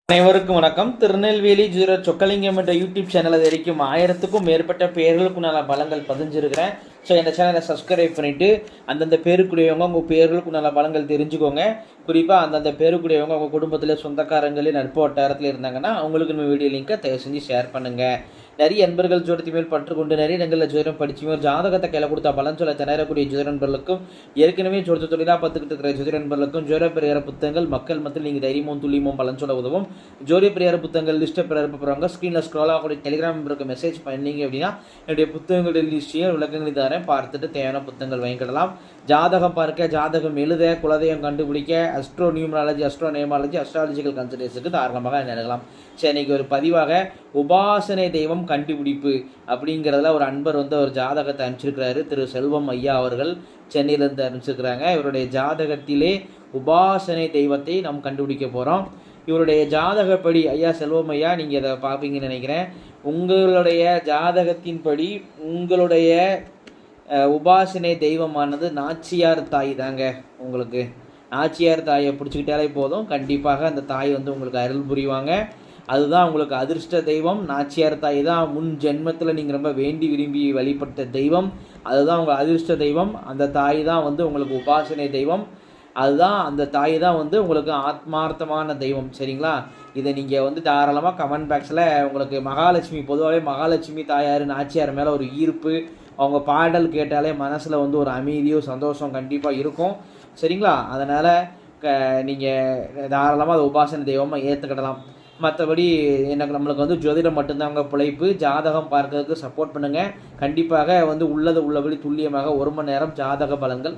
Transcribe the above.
அனைவருக்கும் வணக்கம். திருநெல்வேலி ஜீரோ சொக்கலிங்கம் என்ற யூடியூப் சேனல் அது வரைக்கும் 1000க்கும் மேற்பட்ட பேர்களுக்கு நல்ல பலங்கள் பதிஞ்சிருக்கிறேன். ஸோ இந்த சேனலை சப்ஸ்கிரைப் பண்ணிவிட்டு அந்தந்த பேருக்குடையவங்க உங்கள் பேர்களுக்கு நல்ல பலங்கள் தெரிஞ்சுக்கோங்க. குறிப்பாக அந்தந்த பேருக்குடையவங்க உங்கள் குடும்பத்தில் சொந்தக்காரங்களே நட்பு வட்டாரத்தில் இருந்தாங்கன்னா அவங்களுக்கு நம்ம வீடியோ லிங்கை தயவு செஞ்சு ஷேர் பண்ணுங்கள். நிறைய நண்பர்கள் ஜோதிடத்து மேல் பற்றுக்கொண்டு நிறைய இடங்களில் ஜோதிடம் படிச்சுமே ஒரு ஜாதகத்தை கையில் கொடுத்தா பலன் சொல்ல திணறக்கூடிய ஜோதிட நண்பர்களுக்கும் ஏற்கனவே ஜோதிட தொழிலாக பார்த்துக்கிட்டு இருக்கிற ஜோதிட நண்பர்களுக்கும் ஜோதிட பெரியார புத்தகங்கள் மக்கள் மத்தியில் நீங்கள் தைரியமும் துல்லியமும் பலன் சொல்ல உதவும். ஜோதிட பெரியார புத்தகங்கள் லிஸ்ட்டை பிறப்புறாங்க. ஸ்க்ரீனில் ஸ்க்ரோல் ஆகக்கூடிய டெலிகிராம் நம்பருக்கு மெசேஜ் பண்ணீங்க அப்படின்னா என்னுடைய புத்தகங்களுடைய லிஸ்ட்டையும் விளக்கங்களையும் தரேன். பார்த்துட்டு தேவையான புத்தகங்கள் வாங்கிக்கிடலாம். ஜாதகம் பார்க்க, ஜாதகம் எழுத, குலதெய்வம் கண்டுபிடிக்க, astro numerology, astro namology, astrological கன்சல்டேஷனுக்கு தாராளமாக நினைக்கலாம். சரி, இன்னைக்கு ஒரு பதிவாக உபாசனை தெய்வம் கண்டுபிடிப்பு அப்படிங்கிறதுல ஒரு அன்பர் ஒரு ஜாதகத்தை அனுப்பிச்சிருக்கிறாரு. திரு செல்வம் ஐயா அவர்கள் சென்னையிலேருந்து அனுப்பிச்சிருக்கிறாங்க. இவருடைய ஜாதகத்திலே உபாசனை தெய்வத்தை நாம் கண்டுபிடிக்க போகிறோம். இவருடைய ஜாதகப்படி ஐயா செல்வம் ஐயா நீங்கள் இதை பார்ப்பீங்கன்னு நினைக்கிறேன். உங்களுடைய ஜாதகத்தின்படி உங்களுடைய உபாசனை தெய்வமானது நாச்சியார் தாய் தாங்க. உங்களுக்கு நாச்சியார் தாயை பிடிச்சிக்கிட்டாலே போதும், கண்டிப்பாக அந்த தாய் உங்களுக்கு அருள் புரிவாங்க. அதுதான் உங்களுக்கு அதிர்ஷ்ட தெய்வம். நாச்சியார் தாய் தான் முன் ஜென்மத்தில் நீங்கள் ரொம்ப வேண்டி விரும்பி வழிபட்ட தெய்வம். அதுதான் உங்கள் அதிர்ஷ்ட தெய்வம். அந்த தாய் தான் உங்களுக்கு உபாசனை தெய்வம். அதுதான் அந்த தாய் தான் உங்களுக்கு ஆத்மார்த்தமான தெய்வம். சரிங்களா? இதை நீங்கள் தாராளமாக கமெண்ட் பாக்ஸில் உங்களுக்கு மகாலட்சுமி, பொதுவாகவே மகாலட்சுமி தாயார் நாச்சியார் மேலே ஒரு ஈர்ப்பு, அவங்க பாடல் கேட்டாலே மனசில் ஒரு அமைதியோ சந்தோஷம் கண்டிப்பாக இருக்கும். சரிங்களா? அதனால் நீங்கள் தாராளமாக அதை உபாசனை தெய்வமாக ஏற்றுக்கிடலாம். மற்றபடி நம்மளுக்கு ஜோதிடம் மட்டும்தான் அவங்க பிழைப்பு. ஜாதகம் பார்க்கறதுக்கு சப்போர்ட் பண்ணுங்கள். கண்டிப்பாக உள்ளது உள்ளபடி துல்லியமாக 1 மணி நேரம் ஜாதக பலன்கள்